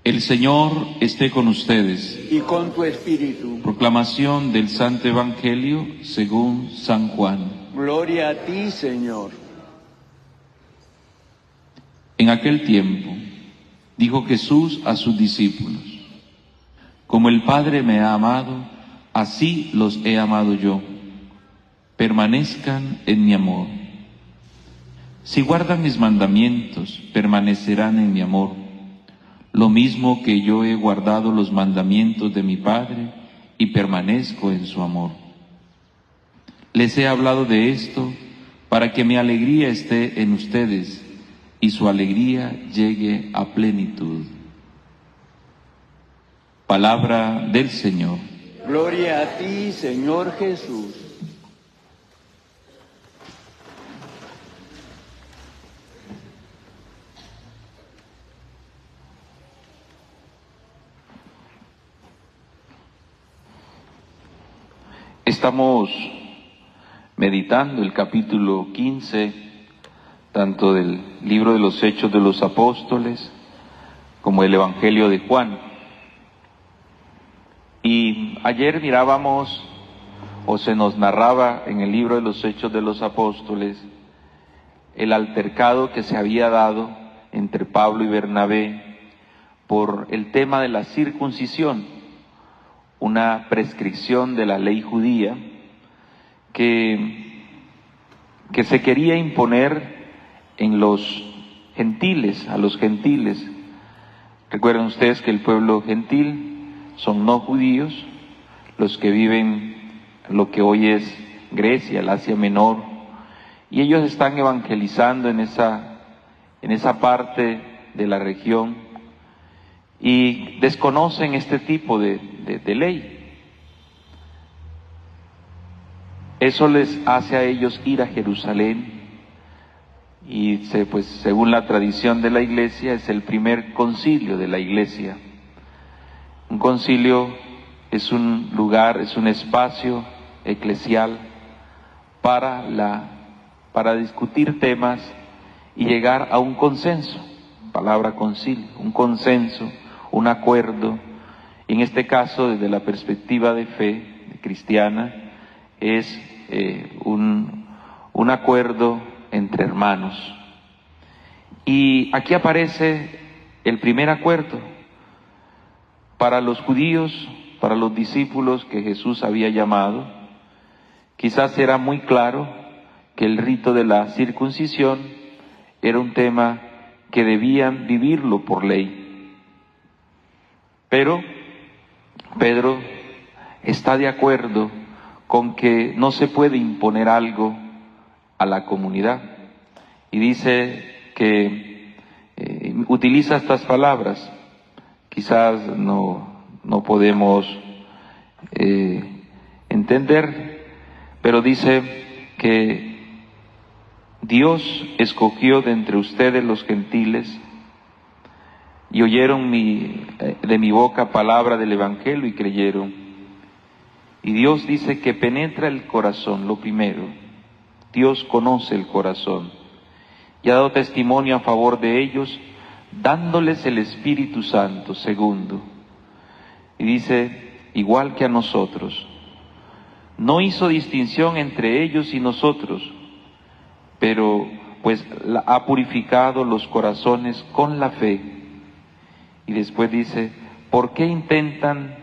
El Señor esté con ustedes. Y con tu espíritu. Proclamación del Santo Evangelio según San Juan. Gloria a ti, Señor. En aquel tiempo, dijo Jesús a sus discípulos: Como el Padre me ha amado, así los he amado yo. Permanezcan en mi amor. Si guardan mis mandamientos, permanecerán en mi amor, lo mismo que yo he guardado los mandamientos de mi Padre y permanezco en su amor. Les he hablado de esto para que mi alegría esté en ustedes y su alegría llegue a plenitud. Palabra del Señor. Gloria a ti, Señor Jesús. Estamos meditando el capítulo 15, tanto del libro de los Hechos de los Apóstoles como el Evangelio de Juan. Y ayer mirábamos, o se nos narraba en el libro de los Hechos de los Apóstoles, el altercado que se había dado entre Pablo y Bernabé por el tema de la circuncisión, una prescripción de la ley judía que se quería imponer en los gentiles, a los gentiles. Recuerden ustedes que el pueblo gentil son no judíos, los que viven lo que hoy es Grecia, el Asia Menor, y ellos están evangelizando en esa parte de la región y desconocen este tipo de ley. Eso les hace a ellos ir a Jerusalén y pues según la tradición de la Iglesia es el primer concilio de la Iglesia. Un concilio es un lugar, es un espacio eclesial para discutir temas y llegar a un consenso. Palabra concilio, un consenso, un acuerdo. En este caso, desde la perspectiva de fe cristiana, es un acuerdo entre hermanos. Y aquí aparece el primer acuerdo para los judíos, para los discípulos que Jesús había llamado. Quizás era muy claro que el rito de la circuncisión era un tema que debían vivirlo por ley. Pero Pedro está de acuerdo con que no se puede imponer algo a la comunidad. Y dice que utiliza estas palabras, quizás no podemos entender, pero dice que Dios escogió de entre ustedes los gentiles y oyeron de mi boca palabra del Evangelio y creyeron. Y Dios dice que penetra el corazón, lo primero. Dios conoce el corazón y ha dado testimonio a favor de ellos, dándoles el Espíritu Santo, segundo. Y dice, igual que a nosotros, no hizo distinción entre ellos y nosotros, pero pues ha purificado los corazones con la fe. Y después dice, ¿por qué intentan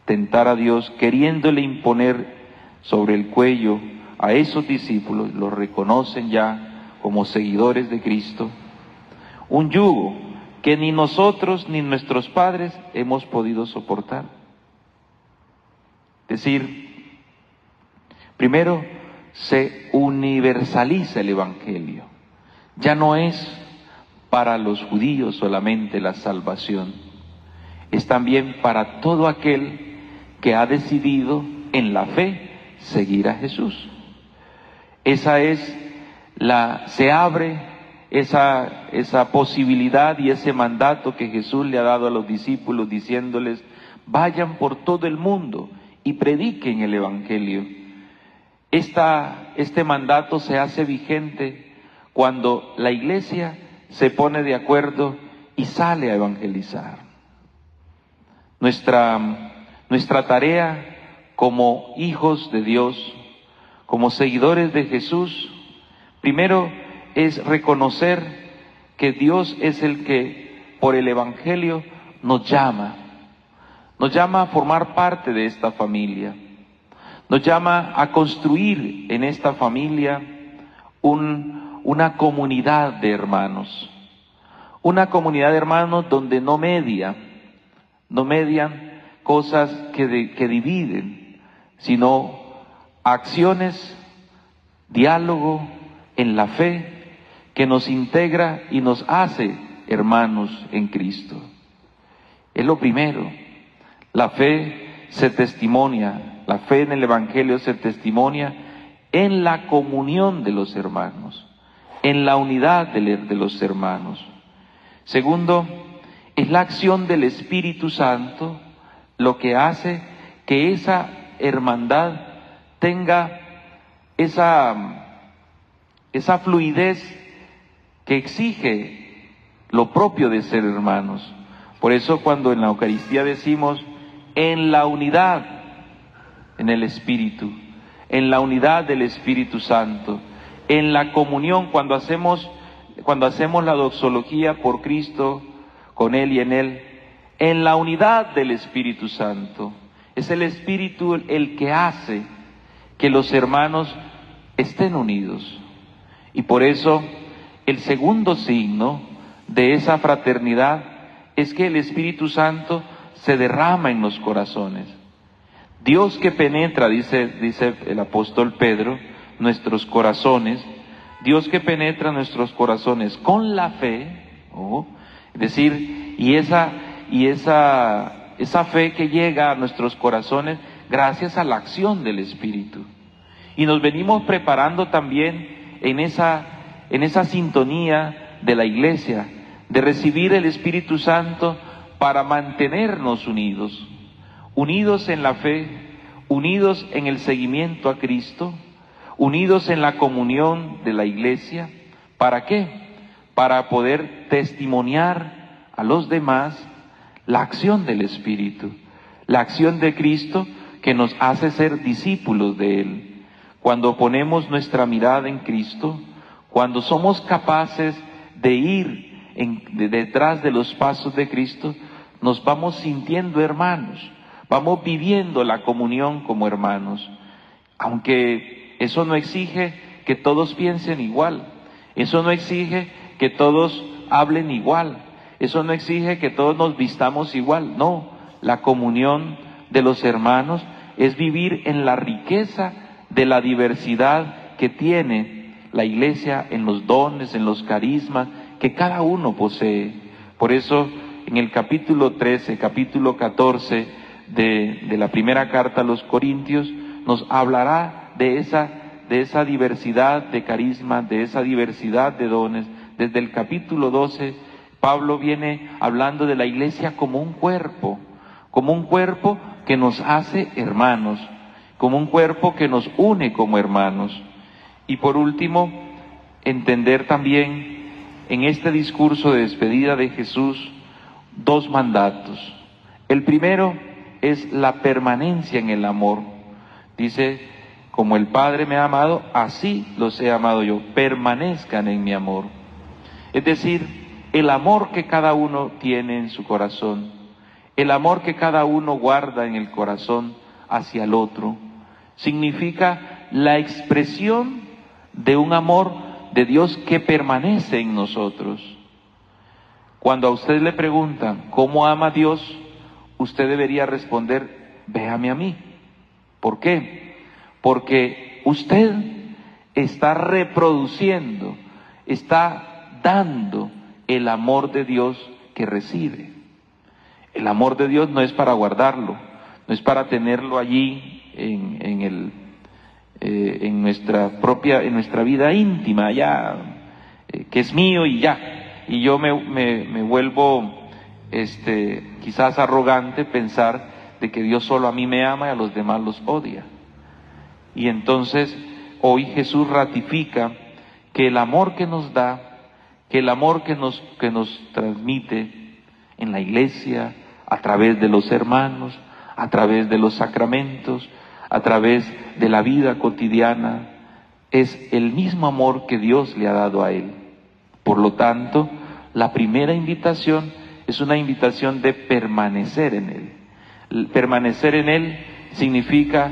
tentar a Dios queriéndole imponer sobre el cuello a esos discípulos? Los reconocen ya como seguidores de Cristo, un yugo que ni nosotros ni nuestros padres hemos podido soportar. Es decir, primero se universaliza el Evangelio. Ya no es para los judíos solamente la salvación, es también para todo aquel que ha decidido en la fe seguir a Jesús. Se abre esa posibilidad y ese mandato que Jesús le ha dado a los discípulos, diciéndoles, vayan por todo el mundo y prediquen el Evangelio. Este mandato se hace vigente cuando la Iglesia se pone de acuerdo y sale a evangelizar. Nuestra tarea como hijos de Dios, como seguidores de Jesús, primero es reconocer que Dios es el que por el Evangelio nos llama a formar parte de esta familia, nos llama a construir en esta familia una comunidad de hermanos, donde no median cosas que dividen, sino acciones, diálogo en la fe que nos integra y nos hace hermanos en Cristo. Es lo primero. La fe se testimonia, la fe en el Evangelio se testimonia en la comunión de los hermanos, en la unidad de los hermanos. Segundo, es la acción del Espíritu Santo lo que hace que esa hermandad tenga esa fluidez que exige lo propio de ser hermanos. Por eso cuando en la Eucaristía decimos en la unidad, en el Espíritu, en la unidad del Espíritu Santo, en la comunión, cuando hacemos la doxología por Cristo, con Él y en la unidad del Espíritu Santo. Es el Espíritu el que hace que los hermanos estén unidos. Y por eso el segundo signo de esa fraternidad es que el Espíritu Santo se derrama en los corazones. Dios que penetra, dice el apóstol Pedro, nuestros corazones, Dios que penetra nuestros corazones con la fe, es decir, y esa fe que llega a nuestros corazones gracias a la acción del Espíritu. Y nos venimos preparando también en esa sintonía de la Iglesia, de recibir el Espíritu Santo para mantenernos unidos en la fe, unidos en el seguimiento a Cristo, unidos en la comunión de la Iglesia. ¿Para qué? Para poder testimoniar a los demás la acción del Espíritu, la acción de Cristo que nos hace ser discípulos de Él. Cuando ponemos nuestra mirada en Cristo, cuando somos capaces de ir detrás de los pasos de Cristo, nos vamos sintiendo hermanos, vamos viviendo la comunión como hermanos, aunque eso no exige que todos piensen igual, eso no exige que todos hablen igual, eso no exige que todos nos vistamos igual, no, la comunión de los hermanos es vivir en la riqueza de la diversidad que tiene la Iglesia en los dones, en los carismas que cada uno posee. Por eso en el capítulo 13, capítulo 14 de la primera carta a los Corintios nos hablará de esa diversidad de carismas, de esa diversidad de dones. Desde el capítulo 12 Pablo viene hablando de la Iglesia como un cuerpo que nos hace hermanos, como un cuerpo que nos une como hermanos. Y por último, entender también en este discurso de despedida de Jesús dos mandatos. El primero es la permanencia en el amor. Dice, como el Padre me ha amado, así los he amado yo, permanezcan en mi amor. Es decir, el amor que cada uno tiene en su corazón, el amor que cada uno guarda en el corazón hacia el otro, significa la expresión de un amor de Dios que permanece en nosotros. Cuando a usted le preguntan cómo ama Dios, usted debería responder, véame a mí. ¿Por qué? Porque usted está reproduciendo, está dando el amor de Dios que recibe. El amor de Dios no es para guardarlo, no es para tenerlo allí en nuestra vida íntima, ya, que es mío y ya. Y yo me vuelvo, quizás arrogante pensar de que Dios solo a mí me ama y a los demás los odia. Y entonces, hoy Jesús ratifica que el amor que nos da, que el amor que nos transmite en la Iglesia, a través de los hermanos, a través de los sacramentos, a través de la vida cotidiana. Es el mismo amor que Dios le ha dado a él. Por lo tanto, la primera invitación es una invitación de permanecer en él. Permanecer en él significa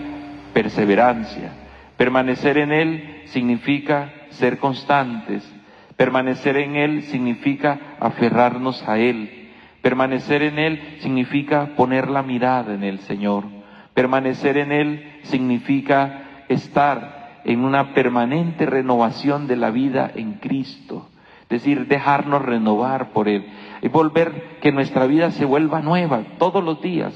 perseverancia. Permanecer en él significa ser constantes. Permanecer en él significa aferrarnos a él. Permanecer en él significa poner la mirada en el Señor. Permanecer en él significa estar en una permanente renovación de la vida en Cristo. Es decir, dejarnos renovar por él. Y volver que nuestra vida se vuelva nueva todos los días.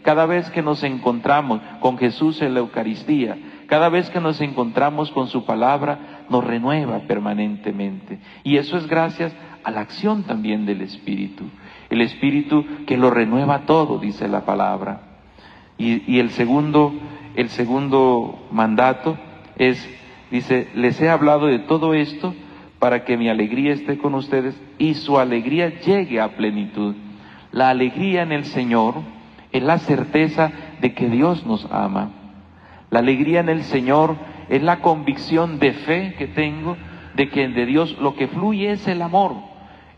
Cada vez que nos encontramos con Jesús en la Eucaristía, cada vez que nos encontramos con su palabra, nos renueva permanentemente. Y eso es gracias a la acción también del Espíritu. El Espíritu que lo renueva todo, dice la palabra. Y el segundo mandato es, dice, les he hablado de todo esto para que mi alegría esté con ustedes y su alegría llegue a plenitud. La alegría en el Señor es la certeza de que Dios nos ama. La alegría en el Señor es la convicción de fe que tengo de que de Dios lo que fluye es el amor.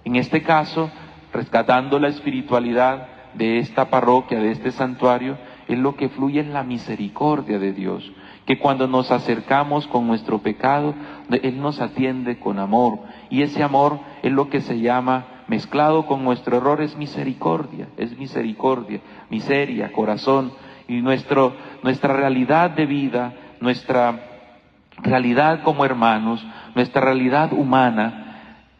En este caso, rescatando la espiritualidad de esta parroquia, de este santuario, es lo que fluye en la misericordia de Dios. Que cuando nos acercamos con nuestro pecado, Él nos atiende con amor. Y ese amor es lo que se llama, mezclado con nuestro error, es misericordia, miseria, corazón. Y nuestra realidad de vida, nuestra realidad como hermanos, nuestra realidad humana,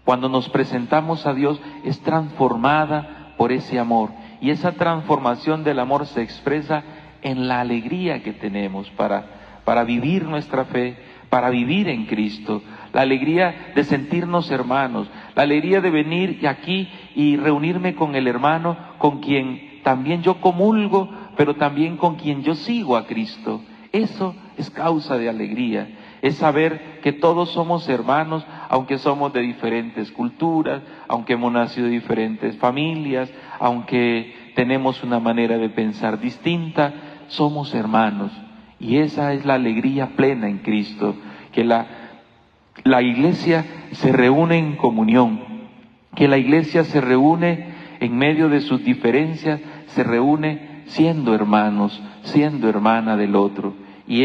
cuando nos presentamos a Dios, es transformada por ese amor. Y esa transformación del amor se expresa en la alegría que tenemos para vivir nuestra fe, para vivir en Cristo. La alegría de sentirnos hermanos, la alegría de venir aquí y reunirme con el hermano con quien también yo comulgo, pero también con quien yo sigo a Cristo. Eso es causa de alegría. Es saber que todos somos hermanos, aunque somos de diferentes culturas, aunque hemos nacido de diferentes familias, aunque tenemos una manera de pensar distinta, somos hermanos. Y esa es la alegría plena en Cristo, que la iglesia se reúne en comunión, que la iglesia se reúne en medio de sus diferencias, se reúne siendo hermanos, siendo hermana del otro. Y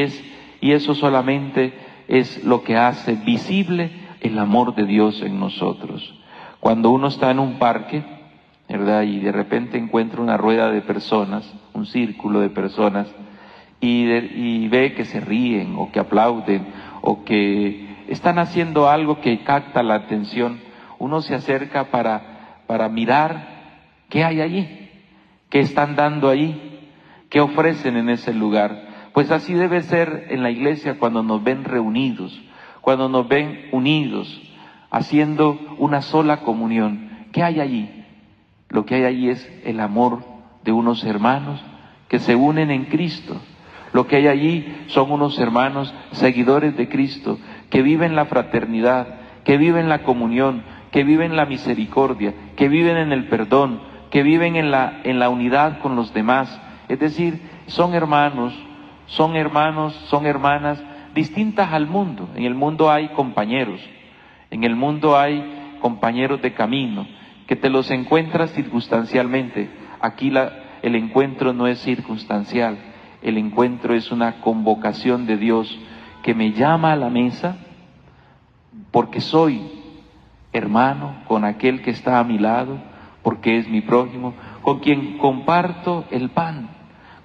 eso solamente es lo que hace visible el amor de Dios en nosotros. Cuando uno está en un parque, ¿verdad?, y de repente encuentra una rueda de personas, un círculo de personas, y ve que se ríen o que aplauden o que están haciendo algo que capta la atención, uno se acerca para mirar qué hay allí, qué están dando allí, qué ofrecen en ese lugar. Pues así debe ser en la iglesia cuando nos ven reunidos, cuando nos ven unidos, haciendo una sola comunión. ¿Qué hay allí? Lo que hay allí es el amor de unos hermanos que se unen en Cristo. Lo que hay allí son unos hermanos seguidores de Cristo, que viven la fraternidad, que viven la comunión, que viven la misericordia, que viven en el perdón, que viven en la unidad con los demás. Es decir, son hermanas distintas al mundo. En el mundo hay compañeros, en el mundo hay compañeros de camino, que te los encuentras circunstancialmente. Aquí el encuentro no es circunstancial, el encuentro es una convocación de Dios que me llama a la mesa porque soy hermano con aquel que está a mi lado, porque es mi prójimo, con quien comparto el pan,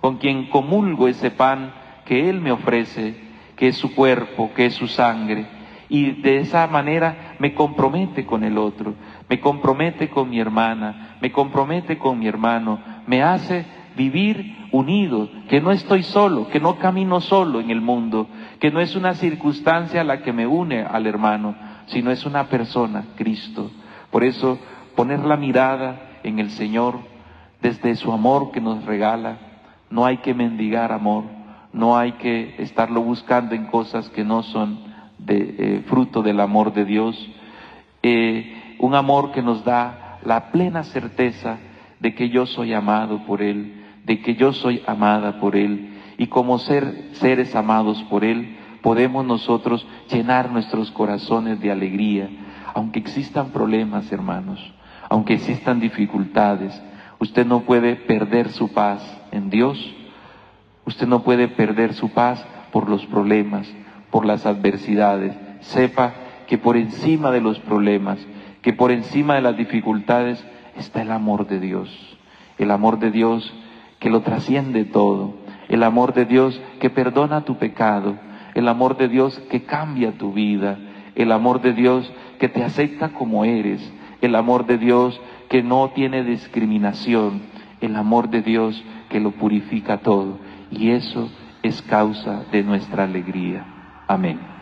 con quien comulgo ese pan que Él me ofrece, que es su cuerpo, que es su sangre, y de esa manera me compromete con el otro, me compromete con mi hermana, me compromete con mi hermano, me hace vivir unido, que no estoy solo, que no camino solo en el mundo, que no es una circunstancia la que me une al hermano, sino es una persona, Cristo. Por eso, poner la mirada en el Señor desde su amor que nos regala. No hay que mendigar amor, no hay que estarlo buscando en cosas que no son fruto del amor de Dios. Un amor que nos da la plena certeza de que yo soy amado por Él, de que yo soy amada por Él, y como seres amados por Él, podemos nosotros llenar nuestros corazones de alegría, aunque existan problemas, hermanos, aunque existan dificultades. Usted no puede perder su paz en Dios, usted no puede perder su paz por los problemas, por las adversidades. Sepa que por encima de los problemas, que por encima de las dificultades está el amor de Dios, el amor de Dios que lo trasciende todo, el amor de Dios que perdona tu pecado, el amor de Dios que cambia tu vida, el amor de Dios que te acepta como eres, el amor de Dios que no tiene discriminación, el amor de Dios que lo purifica todo. Y eso es causa de nuestra alegría. Amén.